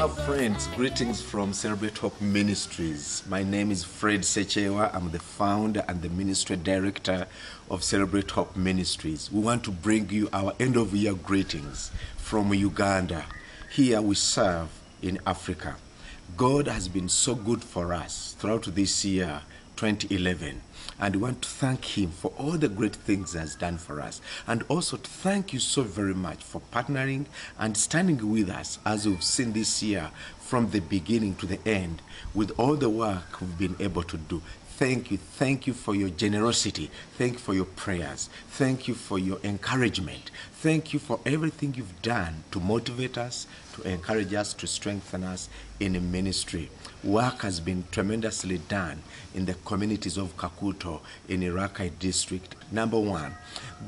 Friends, greetings from Celebrate Hope Ministries. My name is Fred Sechewa. I'm the founder and the ministry director of Celebrate Hope Ministries. We want to bring you our end of year greetings from Uganda. Here we serve in Africa. God has been so good for us throughout this year, 2011. And we want to thank Him for all the great things He has done for us. And also to thank you so very much for partnering and standing with us as we've seen this year from the beginning to the end with all the work we've been able to do. Thank you. Thank you for your generosity. Thank you for your prayers. Thank you for your encouragement. Thank you for everything you've done to motivate us, to encourage us, to strengthen us in a ministry. Work has been tremendously done in the communities of Kakuto in Irakai district. Number one,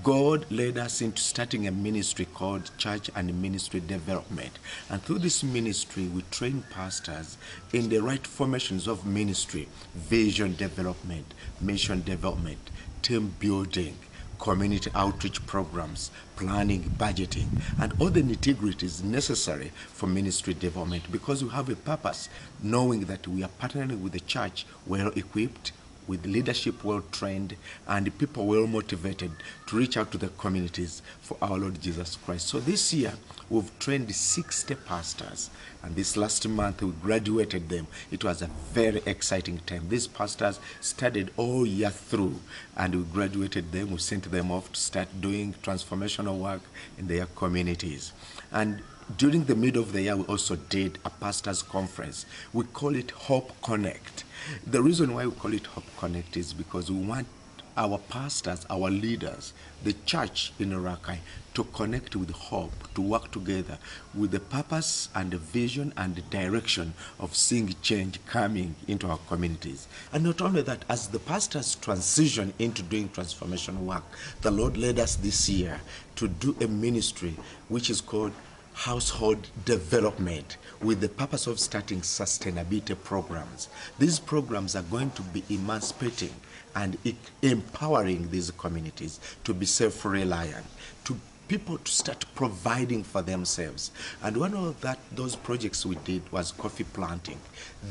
God led us into starting a ministry called Church and Ministry Development. And through this ministry, we train pastors in the right formations of ministry: vision development, mission development, team building, community outreach programs, planning, budgeting, and all the nitty-gritties necessary for ministry development, because we have a purpose, knowing that we are partnering with the church well-equipped, with leadership well-trained, and people well-motivated to reach out to the communities for our Lord Jesus Christ. So this year, we've trained 60 pastors, and this last month we graduated them. It was a very exciting time. These pastors studied all year through, and we graduated them. We sent them off to start doing transformational work in their communities. And during the middle of the year, we also did a pastors' conference. We call it Hope Connect. The reason why we call it Hope Connect is because we want our pastors, our leaders, the church in Irakai to connect with hope, to work together with the purpose and the vision and the direction of seeing change coming into our communities. And not only that, as the pastors transition into doing transformational work, the Lord led us this year to do a ministry which is called household development, with the purpose of starting sustainability programs. These programs are going to be emancipating and empowering these communities to be self-reliant, to people to start providing for themselves. And one of those projects we did was coffee planting.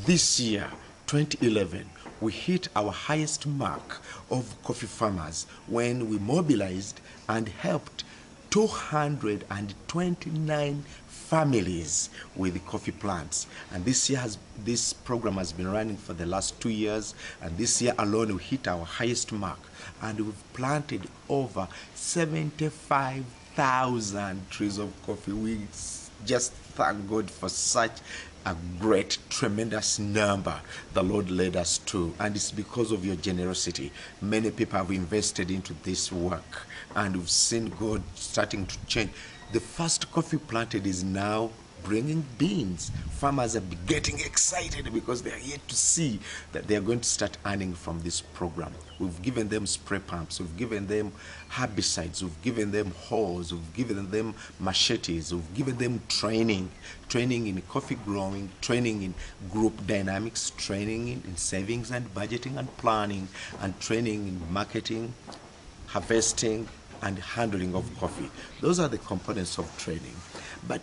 This year, 2011, we hit our highest mark of coffee farmers when we mobilized and helped 229 families with coffee plants. And this program has been running for the last 2 years, and this year alone we hit our highest mark, and we've planted over 75,000 trees of coffee. We just thank God for such a great, tremendous number the Lord led us to. And it's because of your generosity. Many people have invested into this work, and we've seen God starting to change. The first coffee planted is now bringing beans. Farmers are getting excited because they are yet to see that they are going to start earning from this program. We've given them spray pumps, we've given them herbicides, we've given them hoes, we've given them machetes, we've given them training in coffee growing, training in group dynamics, training in savings and budgeting and planning, and training in marketing, harvesting, and handling of coffee. Those are the components of training. But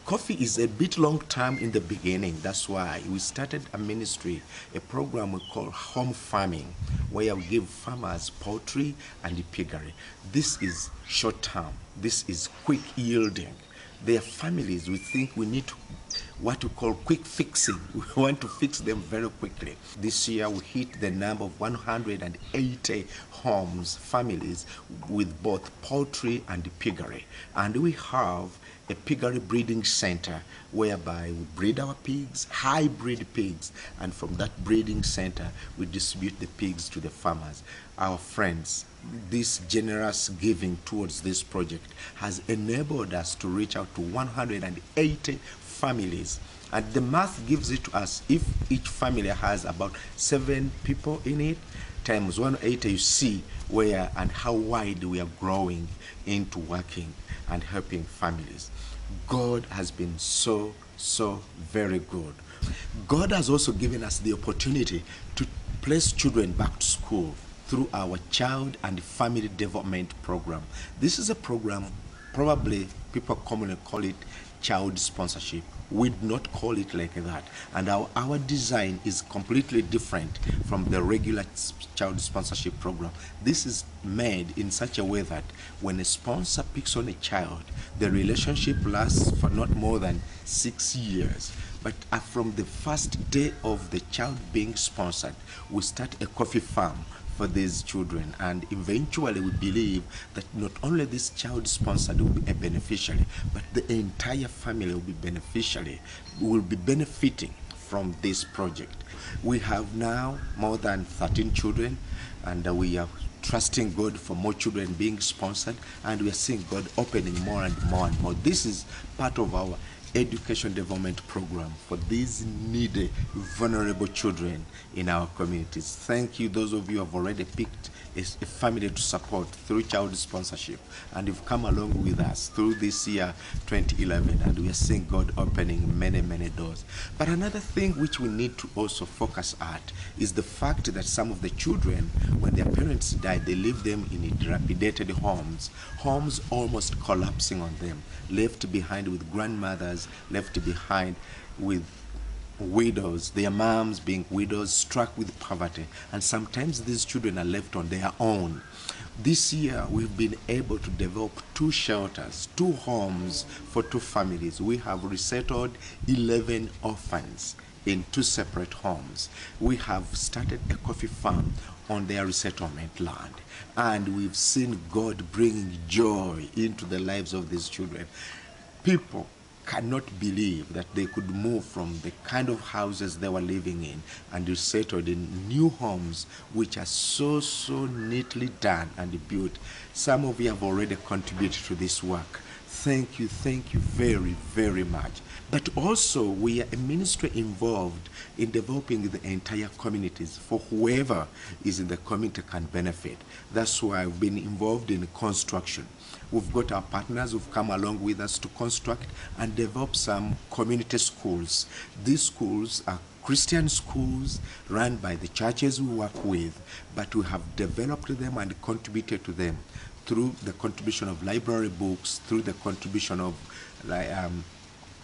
coffee is a bit long term in the beginning. That's why we started a ministry, a program we call home farming, where we give farmers poultry and piggery. This is short term. This is quick yielding. Their families, we think we need what we call quick fixing. We want to fix them very quickly. This year we hit the number of 180 homes, families with both poultry and piggery. And we have a piggery breeding center whereby we breed our pigs, hybrid pigs, and from that breeding center we distribute the pigs to the farmers. Our friends, this generous giving towards this project has enabled us to reach out to 180 families. And the math gives it to us, if each family has about 7 people in it, times 180, you see where and how wide we are growing into working and helping families. God has been so very good. God has also given us the opportunity to place children back to school through our Child and Family Development Program. This is a program, probably people commonly call it child sponsorship. We do not call it like that. And our design is completely different from the regular child sponsorship program. This is made in such a way that when a sponsor picks on a child, the relationship lasts for not more than 6 years. But from the first day of the child being sponsored, we start a coffee farm for these children, and eventually we believe that not only this child sponsored will be a beneficiary, but the entire family will be benefiting from this project. We have now more than 13 children, and we are trusting God for more children being sponsored, and we are seeing God opening more and more and more. This is part of our education development program for these needy, vulnerable children in our communities. Thank you, those of you who have already picked a family to support through child sponsorship, and you've come along with us through this year 2011, and we are seeing God opening many, many doors. But another thing which we need to also focus at is the fact that some of the children, when their parents died, they leave them in dilapidated homes almost collapsing on them, left behind with grandmothers, left behind with widows, their moms being widows, struck with poverty, and sometimes these children are left on their own. This year we've been able to develop 2 shelters, 2 homes for 2 families. We have resettled 11 orphans in 2 separate homes. We have started a coffee farm on their resettlement land, and we've seen God bringing joy into the lives of these children. People cannot believe that they could move from the kind of houses they were living in and be settled in new homes which are so neatly done and built. Some of you have already contributed to this work. Thank you very, very much. But also we are a ministry involved in developing the entire communities for whoever is in the community can benefit. That's why I've been involved in construction. We've got our partners who've come along with us to construct and develop some community schools. These schools are Christian schools run by the churches we work with, but we have developed them and contributed to them through the contribution of library books, through the contribution of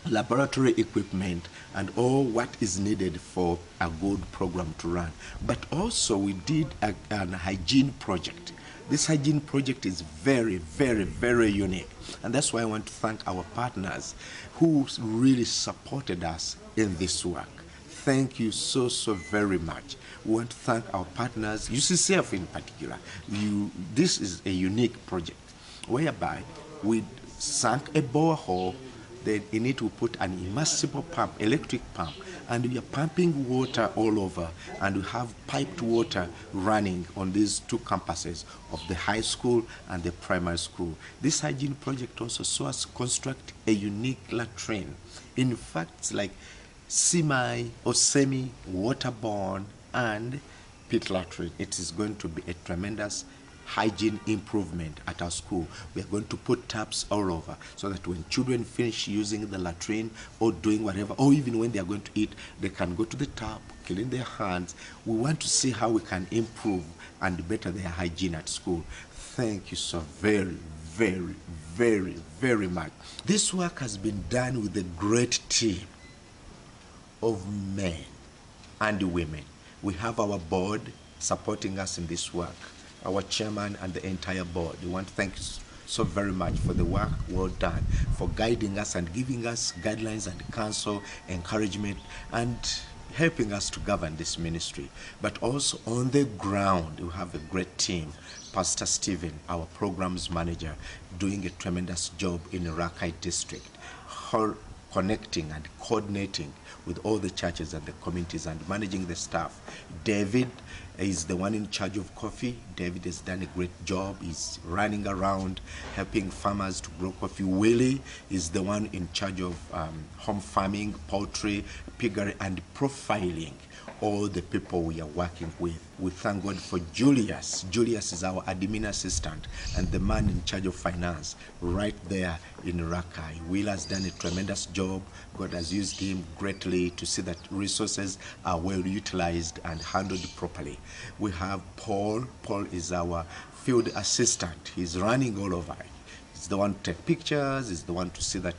laboratory equipment, and all what is needed for a good program to run. But also we did an hygiene project. This hygiene project is very, very, very unique, and that's why I want to thank our partners who really supported us in this work. Thank you so very much. We want to thank our partners, UCCF in particular. This is a unique project whereby we sank a borehole. Then in it we put an immersible pump, electric pump, and we are pumping water all over, and we have piped water running on these 2 campuses of the high school and the primary school. This hygiene project also saw us construct a unique latrine. In fact, it's like semi waterborne and pit latrine. It is going to be a tremendous hygiene improvement at our school. We are going to put taps all over so that when children finish using the latrine or doing whatever, or even when they are going to eat, they can go to the tap, clean their hands. We want to see how we can improve and better their hygiene at school. Thank you so very, very, very, very much. This work has been done with a great team of men and women. We have our board supporting us in this work, our chairman and the entire board. We want to thank you so very much for the work well done, for guiding us and giving us guidelines and counsel, encouragement, and helping us to govern this ministry. But also on the ground, we have a great team. Pastor Stephen, our programs manager, doing a tremendous job in the Rakai district, connecting and coordinating with all the churches and the communities and managing the staff. David is the one in charge of coffee. David has done a great job. He's running around helping farmers to grow coffee. Willie is the one in charge of home farming, poultry, piggery, and profiling all the people we are working with. We thank God for Julius. Julius is our admin assistant and the man in charge of finance right there in Rakai. Will has done a tremendous job. God has used him greatly to see that resources are well utilized and handled properly. We have Paul. Paul is our field assistant. He's running all over. He's the one to take pictures, he's the one to see that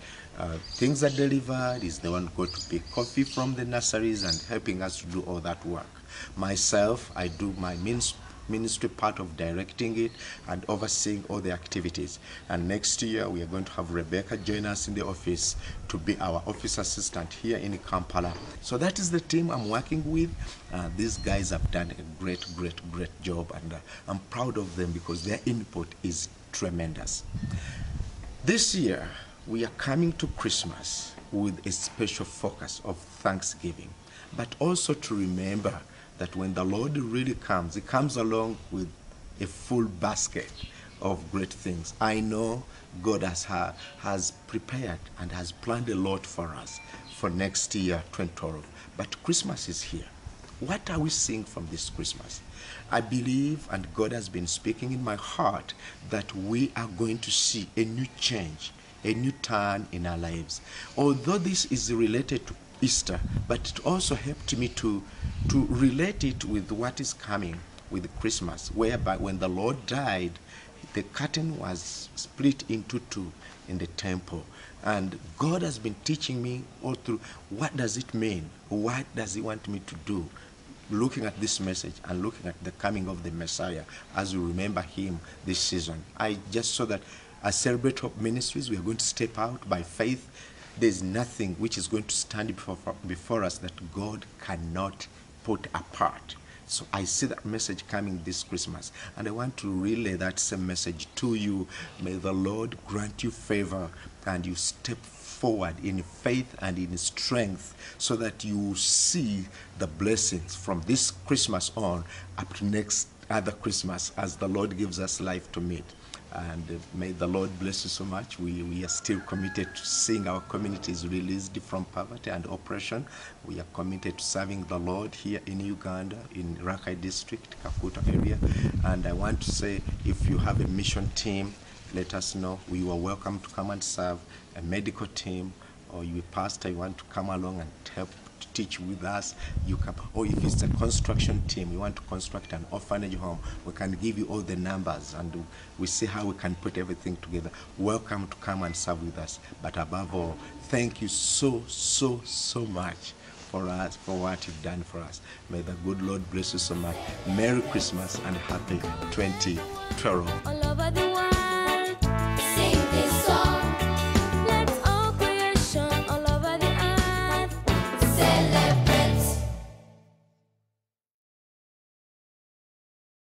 things are delivered, he's the one to go to pick coffee from the nurseries and helping us to do all that work. Myself, I do my ministry part of directing it and overseeing all the activities. And next year we are going to have Rebecca join us in the office to be our office assistant here in Kampala. So that is the team I'm working with. These guys have done a great job, and I'm proud of them because their input is tremendous. This year we are coming to Christmas with a special focus of thanksgiving, but also to remember that when the Lord really comes, He comes along with a full basket of great things. I know God has prepared and has planned a lot for us for next year, 2012. But Christmas is here. What are we seeing from this Christmas? I believe, and God has been speaking in my heart, that we are going to see a new change, a new turn in our lives. Although this is related to Easter, but it also helped me to relate it with what is coming with Christmas, whereby when the Lord died, the curtain was split into two in the temple. And God has been teaching me all through, what does it mean? What does He want me to do? Looking at this message and looking at the coming of the Messiah as we remember Him this season. I just saw that as Celebrate Hope Ministries, we are going to step out by faith. There's nothing which is going to stand before us that God cannot put apart. So I see that message coming this Christmas, and I want to relay that same message to you. May the Lord grant you favor and you step forward in faith and in strength, so that you see the blessings from this Christmas on up to next other Christmas as the Lord gives us life to meet. And may the Lord bless you so much. We are still committed to seeing our communities released from poverty and oppression. We are committed to serving the Lord here in Uganda, in Rakai district, Kakuta area. And I want to say, if you have a mission team, let us know. We are welcome to come and serve. A medical team, or you a pastor, you want to come along and help to teach with us, you can. Or if it's a construction team, you want to construct an orphanage home, we can give you all the numbers and we see how we can put everything together. Welcome to come and serve with us. But above all, thank you so much for us, for what you've done for us. May the good Lord bless you so much. Merry Christmas and happy 2012. All over the world.